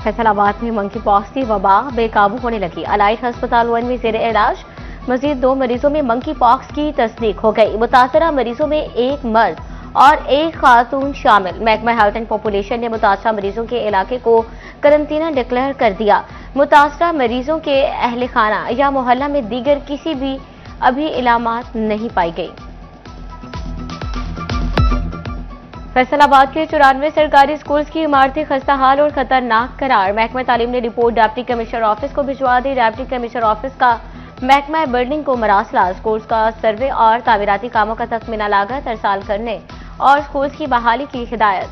फैसलाबाद में monkey pox की वबा बेकाबू होने लगी। अलाइट अस्पताल 1 में जेर इलाज मजीद 2 मरीजों में मंकी पॉक्स की तस्दीक हो गई। मुतासरा मरीजों में एक मर्द और एक खातून शामिल। महकमा हेल्थ एंड पॉपुलेशन ने मुतासरा मरीजों के इलाके को करंतना डिक्लेयर कर दिया। मुतासरा मरीजों के अहल खाना या मोहल्ला में दीगर किसी भी अभी इलामात नहीं पाई गई। फैसलाबाद के 94 सरकारी स्कूल्स की इमारतें खस्ताहाल और खतरनाक करार। महकमा तालीम ने रिपोर्ट डिप्टी कमिश्नर ऑफिस को भिजवा दी। डिप्टी कमिश्नर ऑफिस का महकमा बिल्डिंग को मरासला। स्कूल्स का सर्वे और तामीराती कामों का तखमीना लागत अरसाल करने और स्कूल्स की बहाली की हिदायत।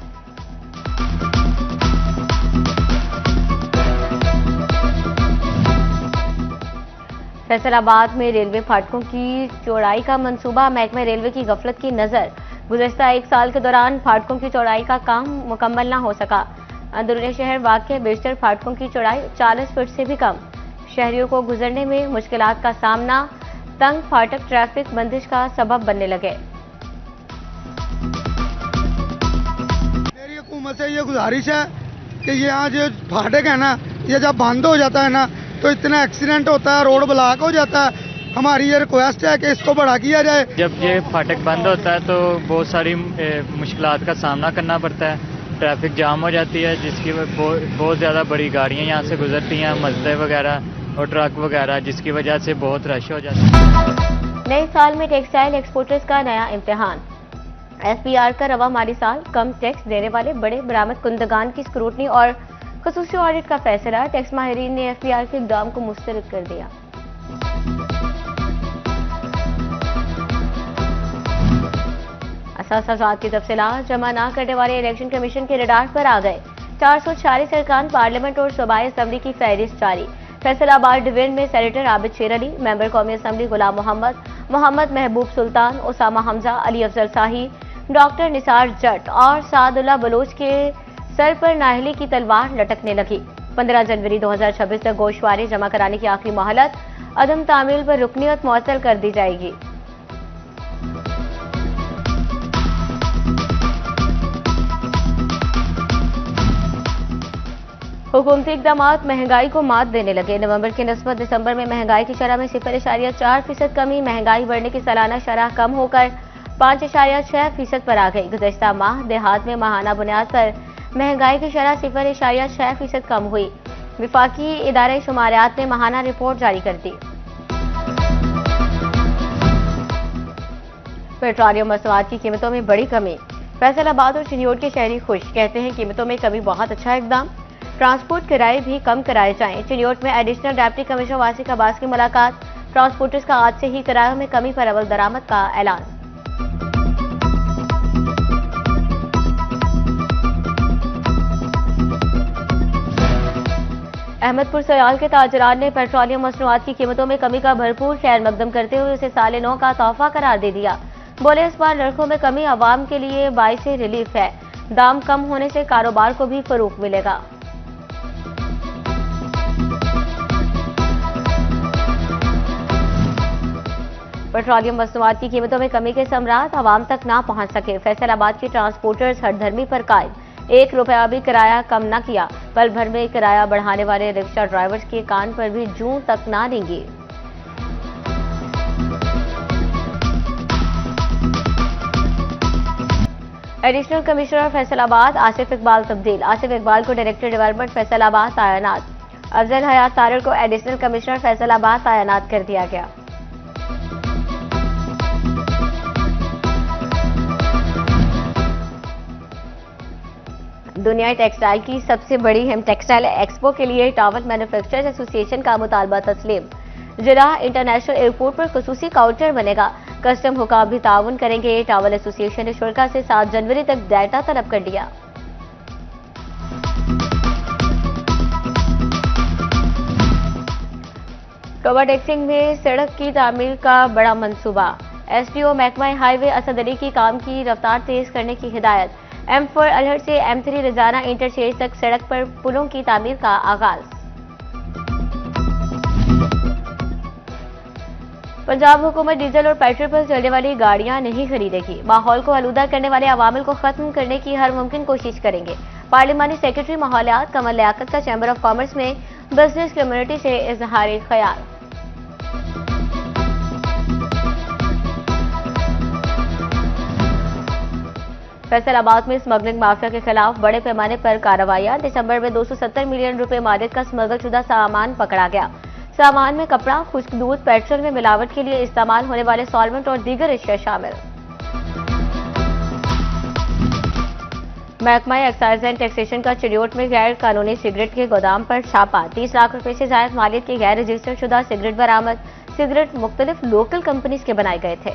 फैसलाबाद में रेलवे फाटकों की चौड़ाई का मंसूबा। महकमा रेलवे की गफलत की नजर। गुज़श्ता 1 साल के दौरान फाटकों की चौड़ाई का काम मुकम्मल न हो सका। अंदरूनी शहर वाक़या बेशतर फाटकों की चौड़ाई 40 फुट से भी कम। शहरियों को गुजरने में मुश्किलात का सामना। तंग फाटक ट्रैफिक बंदिश का सबब बनने लगे। मेरी हुकूमत से ये गुजारिश है कि यहाँ जो फाटक है ना, ये जब बंद हो जाता है ना तो इतना एक्सीडेंट होता है, रोड ब्लॉक हो जाता है। हमारी ये रिक्वेस्ट है कि इसको बड़ा किया जाए। जब ये फाटक बंद होता है तो बहुत सारी मुश्किलात का सामना करना पड़ता है। ट्रैफिक जाम हो जाती है, जिसकी बहुत ज़्यादा बड़ी गाड़ियाँ यहाँ से गुजरती हैं, मजदे वगैरह और ट्रक वगैरह, जिसकी वजह से बहुत रश हो जाता है। नए साल में टेक्सटाइल एक्सपोर्टर्स का नया इम्तिहान। FBR का रवा माली साल कम टैक्स देने वाले बड़े बरामद कुंदगान की स्क्रूटनी और खसूसी ऑडिट का फैसला। टैक्स माहिरीन ने FBR के इक़दाम को मुस्तरद कर दिया। असासाजात की तफसीलात जमा न करने वाले इलेक्शन कमीशन के रडार पर आ गए। 446 अरकान पार्लियामेंट और सूबाई असम्बली की फहरिस्त जारी। फैसलाबाद डिवीजन में सेनेटर आबिद शेर अली, मेंबर कौमी असम्बली गुलाम मोहम्मद, मोहम्मद महबूब सुल्तान, उसामा हमजा, अली अफजल शाही, डॉक्टर निसार जट और सादुल्ला बलोच के सर पर नाहली की तलवार लटकने लगी। 15 जनवरी 2026 तक गोशवारे जमा कराने की आखिरी मोहलत। अदम तामील पर रुकनियत मुअत्तल कर दी जाएगी। हुकूमती इक़दामात महंगाई को मात देने लगे। नवंबर की निस्बत दिसंबर में महंगाई की शरह में 0.4% कमी। महंगाई बढ़ने की सालाना शरह कम होकर 5.6% पर आ गई। गुज़श्ता माह देहात में माहाना बुनियाद पर महंगाई की शरह 0.6% कम हुई। विफाकी इदारे शुमारियात ने माहाना रिपोर्ट जारी कर दी। पेट्रोलियम मसवाद की कीमतों में बड़ी कमी। फैसलाबाद और चिन्योट के शहरी खुश, कहते हैं कीमतों में कमी बहुत अच्छा इकदाम। ट्रांसपोर्ट किराए भी कम कराए जाएं। चिन्योट में एडिशनल डिप्टी कमिश्नर वासिक अब्बास की मुलाकात। ट्रांसपोर्टर्स का आज से ही किरायों में कमी पर अव्वल दरामद का ऐलान। अहमदपुर सयाल के ताजरान ने पेट्रोलियम मसनूआत की कीमतों में कमी का भरपूर खैर मकदम करते हुए उसे साल नौ का तोहफा करार दे दिया। बोले, इस बार नरखों में कमी आवाम के लिए बाइस रिलीफ है। दाम कम होने से कारोबार को भी फरोग मिलेगा। पेट्रोलियम मसनूआत की कीमतों में कमी के समरात आवाम तक ना पहुंच सके। फैसलाबाद के ट्रांसपोर्टर्स हरधर्मी पर कायम। 1 रुपया भी किराया कम न किया। पल भर में किराया बढ़ाने वाले रिक्शा ड्राइवर्स के कान पर भी जूं तक ना लेंगे। एडिशनल कमिश्नर फैसलाबाद आसिफ इकबाल तब्दील। आसिफ इकबाल को डायरेक्टर डेवलपमेंट फैसलाबाद तैनात। अफजल हयात तारड़ को एडिशनल कमिश्नर फैसलाबाद तैनात कर दिया गया। दुनिया टेक्सटाइल की सबसे बड़ी हिम टेक्सटाइल एक्सपो के लिए टॉवल मैन्युफैक्चरर्स एसोसिएशन का मुतालबा तस्लीम। जिला इंटरनेशनल एयरपोर्ट पर खुसूसी काउंटर बनेगा। कस्टम हुकाम भी ताउन करेंगे। टॉवल एसोसिएशन ने शुल्का से 7 जनवरी तक डाटा तलब कर दिया। टोबा टेक्सिंग में सड़क की तामीर का बड़ा मंसूबा। SDO महकमा हाईवे असद अली की काम की रफ्तार तेज करने की हिदायत। M4 अलहड़ से M3 रजाना इंटरचेंज तक सड़क पर पुलों की तामीर का आगाज। पंजाब हुकूमत डीजल और पेट्रोल पर चलने वाली गाड़ियां नहीं खरीदेगी। माहौल को आलूदा करने वाले अवामिल को खत्म करने की हर मुमकिन कोशिश करेंगे। पार्लिमानी सेक्रेटरी माहौलियात कमल लियाकत का चैम्बर ऑफ कॉमर्स में बिजनेस कम्युनिटी से इजहार ख्याल। फैसलाबाद में स्मगलिंग माफिया के खिलाफ बड़े पैमाने पर कार्रवाइयां। दिसंबर में 270 मिलियन रुपए मालिक का स्मगलशुदा सामान पकड़ा गया। सामान में कपड़ा, खुश्क दूध, पेट्रोल में मिलावट के लिए इस्तेमाल होने वाले सॉल्वेंट और दीगर अशिया शामिल। महकमा एक्साइज एंड टैक्सेशन का चिड़ियोट में गैर कानूनी सिगरेट के गोदाम पर छापा। 30 लाख रुपए से जायद मालियत के गैर रजिस्टर्ड शुदा सिगरेट बरामद। सिगरेट मुख्तलिफ लोकल कंपनीज के बनाए गए थे।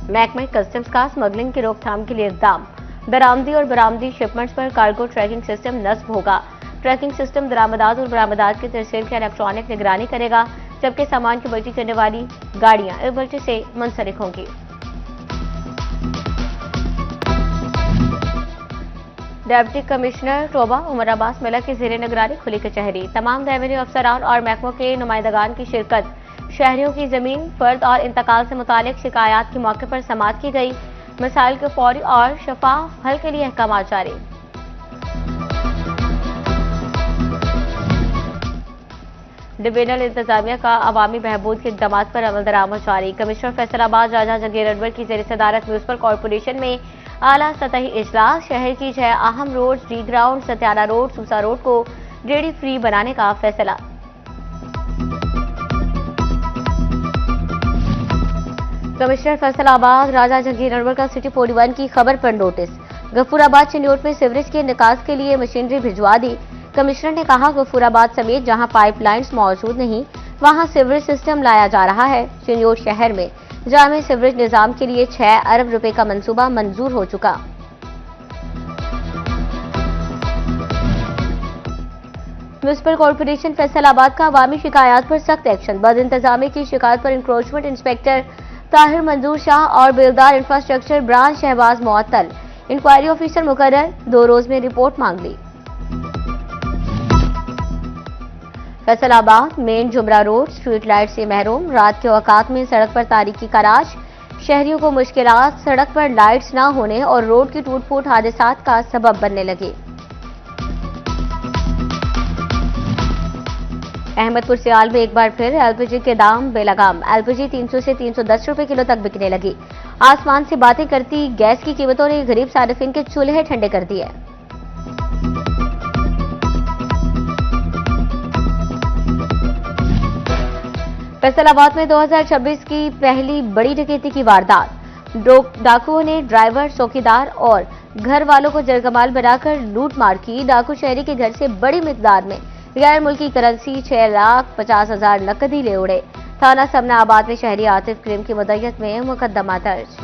महकमा कस्टम्स का स्मगलिंग की रोकथाम के लिए इकदाम। दरामदी और बरामदी शिपमेंट्स पर कार्गो ट्रैकिंग सिस्टम नस्ब होगा। ट्रैकिंग सिस्टम दरामदात और बरामदात की तरसील की इलेक्ट्रॉनिक निगरानी करेगा, जबकि सामान की बल्टी करने वाली गाड़ियां एक बल्टी से मुंसलिक होंगी। डिप्टी कमिश्नर टोबा उमर अब्बास मिला की ज़ेरे निगरानी खुली कचहरी। तमाम रेवेन्यू अफसरान और महकमों के नुमाइंदगान की शिरकत। शहरियों की जमीन फर्द और इंतकाल से मुतालिक शिकायत के मौके पर समाअत की गई। मसाइल के फौरी और शफाफ हल के लिए अहकाम जारी। डिवीजनल इंतजामिया का अवामी बहबूद के इक़दाम पर अमल दरामद जारी। कमिश्नर फैसलाबाद राजा जहांगीर अनवर की ज़ेर सदारत म्यूनिसिपल कॉर्पोरेशन में आला सतही इजलास। शहर की 6 अहम road, D ground, Satyana road, Susa road को रेडी फ्री बनाने का फैसला। कमिश्नर फैसलाबाद राजा जहांगीर अनवर का सिटी 41 की खबर पर नोटिस। गफूराबाद चिन्योट में सीवरेज के निकास के लिए मशीनरी भिजवा दी। कमिश्नर ने कहा, गफूराबाद समेत जहां पाइपलाइंस मौजूद नहीं वहां सीवरेज सिस्टम लाया जा रहा है। चिन्योट शहर में जामे सीवरेज निजाम के लिए 6 अरब रुपए का मंसूबा मंजूर हो चुका। म्यूनिसिपल कॉर्पोरेशन फैसलाबाद का अवामी शिकायत पर सख्त एक्शन। बद इंतजामी की शिकायत पर इंक्रोचमेंट इंस्पेक्टर ताहिर मंजूर शाह और बेलदार इंफ्रास्ट्रक्चर ब्रांच शहबाज मुअत्तल। इंक्वायरी ऑफिसर मुकर्रर, 2 रोज में रिपोर्ट मांग ली। Faisalabad main Jhumra road street light से महरूम। रात के औकात में सड़क पर तारीकी का राज। शहरियों को मुश्किलात सड़क पर लाइट्स न होने और रोड की टूट फूट हादसात का सबब बनने लगे। अहमदपुर सियाल में एक बार फिर एलपीजी के दाम बेलगाम। एलपीजी 300 से 310 रुपए किलो तक बिकने लगी। आसमान से बातें करती गैस की कीमतों ने गरीब सारिफिन के चूल्हे ठंडे कर दिए। फैसलाबाद में 2026 की पहली बड़ी डकैती की वारदात। डाकुओं ने ड्राइवर, चौकीदार और घर वालों को जरगमाल बनाकर लूट मार की। डाकू शहरी के घर से बड़ी मिकदार में गैर मुल्की करेंसी 6,50,000 नकदी ले उड़े। थाना समनाबाद में शहरी आतिफ क्रीम की मुद्दत में मुकदमा दर्ज।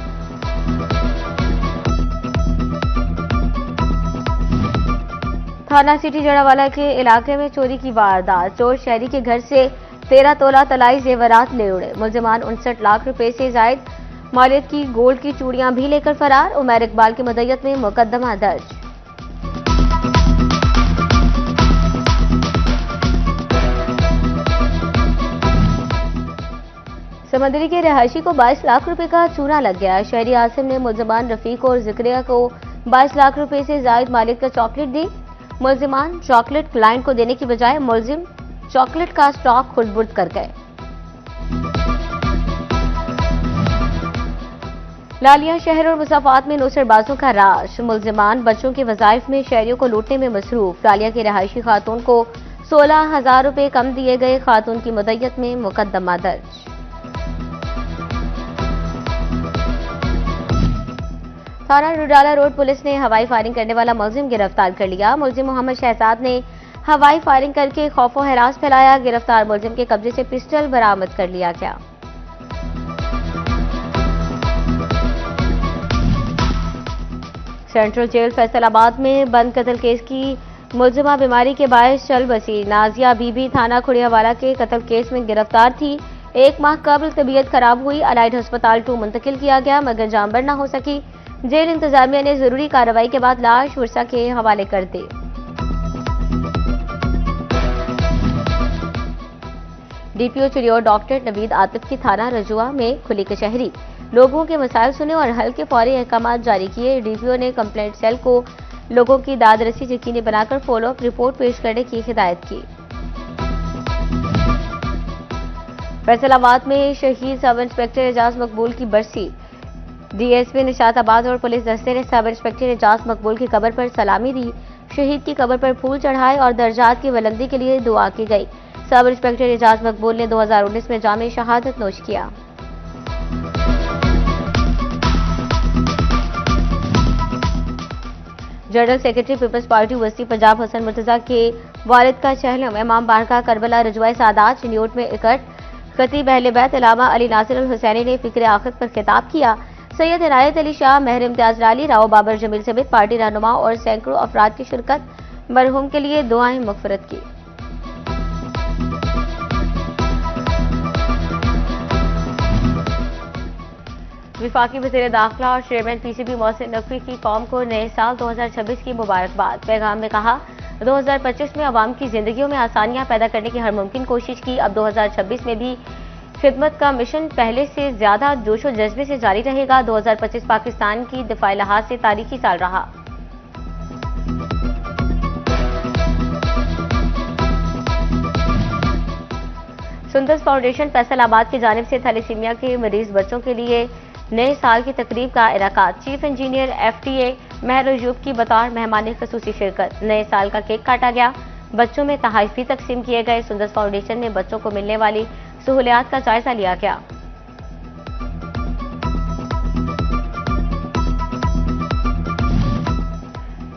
थाना सिटी जड़ावाला के इलाके में चोरी की वारदात। चोर शहरी के घर से 13 तोला तलाई जेवरात ले उड़े। मुलजिमान 59 लाख रुपए से जायद मालियत की गोल्ड की चूड़ियां भी लेकर फरार। उमर इकबाल की मुद्दत में मुकदमा दर्ज। समंदरी के रहायशी को 22 लाख रुपए का चूना लग गया। शहरी आसिम ने मुलजिमान रफीक और जिक्रिया को 22 लाख रुपए से जायद मालिक का चॉकलेट दी। मुलजिमान चॉकलेट क्लाइंट को देने की बजाय मुलजिम चॉकलेट का स्टॉक खुद बुर्द कर गए। लालिया शहर और मुसाफात में नौसरबाजों का राज। मुलजिमान बच्चों के वजाइफ में शहरियों को लूटने में मसरूफ। लालिया की रहायशी खातून को 16,000 रुपए कम दिए गए। खातून की मुद्दत में मुकदमा दर्ज। थाना रुडाला रोड पुलिस ने हवाई फायरिंग करने वाला मुलजिम गिरफ्तार कर लिया। मुलजिम मोहम्मद शहजाद ने हवाई फायरिंग करके खौफ और हरास फैलाया। गिरफ्तार मुलजिम के कब्जे से पिस्टल बरामद कर लिया गया। सेंट्रल जेल फैसलाबाद में बंद कत्ल केस की मुलजिमा बीमारी के बायस चल बसी। नाजिया बीबी थाना खुड़ियावाला के कत्ल केस में गिरफ्तार थी। 1 माह कबल तबीयत खराब हुई। अलाइड अस्पताल 2 मुंतकिल किया गया मगर जान न हो सकी। जेल इंतजामिया ने जरूरी कार्रवाई के बाद लाश वर्षा के हवाले कर दी। डीपीओ चिड़ियोट डॉक्टर नवीद आतिफ की थाना रजुआ में खुली कचहरी। लोगों के मसाइल सुने और हल के फौरी अहकाम जारी किए। डीपीओ ने कंप्लेंट सेल को लोगों की दाद रसी यकीनी बनाकर फॉलोअप रिपोर्ट पेश करने की हिदायत की। फैसलाबाद में शहीद सब इंस्पेक्टर एजाज मकबूल की बरसी। डीएसपी निशाताबाद और पुलिस दस्ते ने सब इंस्पेक्टर एजाज मकबूल की कब्र पर सलामी दी। शहीद की कब्र पर फूल चढ़ाए और दर्जात की बुलंदी के लिए दुआ की गई। सब इंस्पेक्टर एजाज मकबूल ने 2019 में जामे शहादत नोश किया। जनरल सेक्रेटरी पीपल्स पार्टी वस्ती पंजाब हसन मुर्तजा के वालिद का चहलम इमाम बारगाह करबला रजवाए सादात न्यूट में इकट्ठ। खतीब अहले बैत अल्लामा अली नासिर अल हुसैनी ने फिक्र आखिरत पर खिताब किया। सैयद इनायत अली शाह, महर इम्तियाज लाली, राव बाबर जमील समेत पार्टी रहनुमा और सैकड़ों अफराद की शिरकत। मरहूम के लिए दुआएं मगफिरत की। विफाकी वज़ीर दाखिला और चेयरमैन पीसीबी मोहसिन नकवी की कौम को नए साल 2026 की मुबारकबाद। पैगाम में कहा, 2025 में अवाम की जिंदगियों में आसानियां पैदा करने की हर मुमकिन कोशिश की। अब 2026 में भी खिदमत का मिशन पहले से ज्यादा जोशो जज्बे से जारी रहेगा। 2025 पाकिस्तान की दिफाई लिहाज से तारीखी साल रहा। सुंदस फाउंडेशन फैसलाबाद की जानिब से थैलेसीमिया के मरीज बच्चों के लिए नए साल की तकरीब का इनेकाद। चीफ इंजीनियर FTA महर अयूब की बतौर मेहमान खसूसी शिरकत। नए साल का केक काटा गया, बच्चों में तोहफे तकसीम किए गए। सुंदस फाउंडेशन में बच्चों को मिलने वाली सहूलियात का जायजा लिया गया।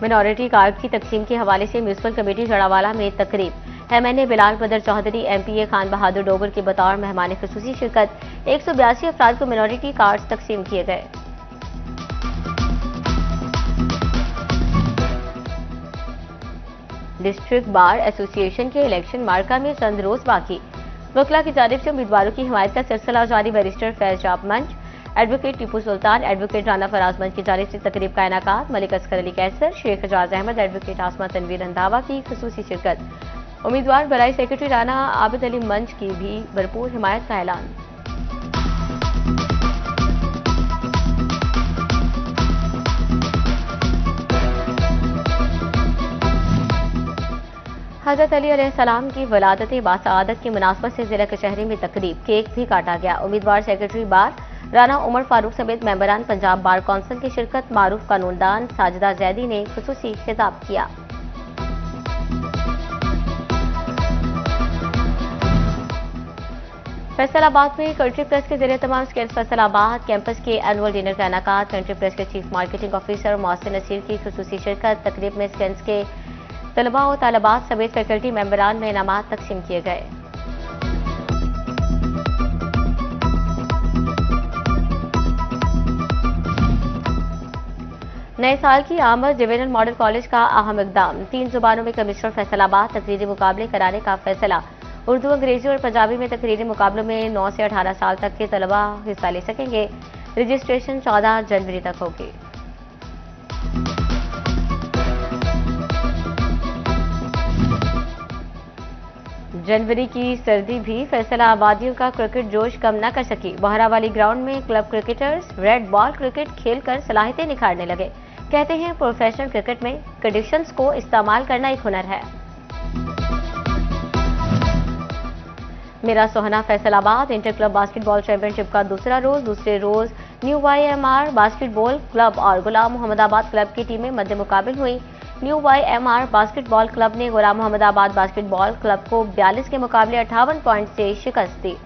मिनॉरिटी कार्ड की तकसीम के हवाले से म्यूनिसिपल कमेटी जड़ावाला में तकरीब। MNA बिलाल बदर चौधरी, MPA खान बहादुर डोबर की बतौर मेहमान खसूसी शिरकत। 182 अफराद को मिनॉरिटी कार्ड तकसीम किए गए। डिस्ट्रिक्ट बार एसोसिएशन के इलेक्शन मार्का में चंद रोज बाकी। वकला की जानिब से उम्मीदवारों की हिमायत का सिलसिला जारी। बैरिस्टर फैज जाब मंच, एडवोकेट टीपू सुल्तान, एडवोकेट राना फराज मंच की जानिब से तकरीब का इनेकाद। मलिक असगर अली कैसर, शेख एजाज अहमद, एडवोकेट आसमा तनवीर रंधावा की खसूसी शिरकत। उम्मीदवार बराई सेक्रेटरी राना आबिद अली मंच की भी भरपूर हिमायत का ऐलान। हजरत अली अलैहिस्सलाम की वलादत बासआदत की मुनासबत से जिला कचहरी में तकरीब, केक भी काटा गया। उम्मीदवार सेक्रेटरी बार राना उमर फारूक समेत मेंबरान पंजाब बार कौंसिल की शिरकत। मारूफ कानूनदान साजिदा जैदी ने खुसूसी खिताब किया। फैसलाबाद में कंट्री प्रेस के जरिए तमाम स्किल्स फैसलाबाद कैंपस के एनुअल डिनर का इनेकाद। कंट्री प्रेस के chief marketing officer Mohsin Naseer की खुसूसी शिरकत। तकरीब में स्किल्स के तलबा और तालिबात समेत फैकल्टी मेंबरान में इनामात तकसीम किए गए। नए साल की आमद डिवीजन मॉडल कॉलेज का अहम इकदाम। 3 जुबानों में कमिश्नर फैसलाबाद तकरीरी मुकाबले कराने का फैसला। उर्दू, अंग्रेजी और पंजाबी में तकरीरी मुकाबलों में 9 से 18 साल तक के तलबा हिस्सा ले सकेंगे। रजिस्ट्रेशन 14 जनवरी तक होगी। जनवरी की सर्दी भी फैसलाबादियों का क्रिकेट जोश कम न कर सकी। बहरावाली ग्राउंड में club cricketers red ball cricket खेलकर सलाहियतें निखारने लगे। कहते हैं प्रोफेशनल क्रिकेट में कंडीशंस को इस्तेमाल करना एक हुनर है। मेरा सोहना Faisalabad inter club basketball championship का दूसरे रोज न्यू YMR बास्केटबॉल क्लब और गुलाम मोहम्मदाबाद क्लब की टीमें मध्य मुकाबिल हुई। न्यू YMR बास्केटबॉल क्लब ने गुलाम मोहम्मदाबाद बास्केटबॉल क्लब को 42 के मुकाबले 58 पॉइंट से शिकस्त दी।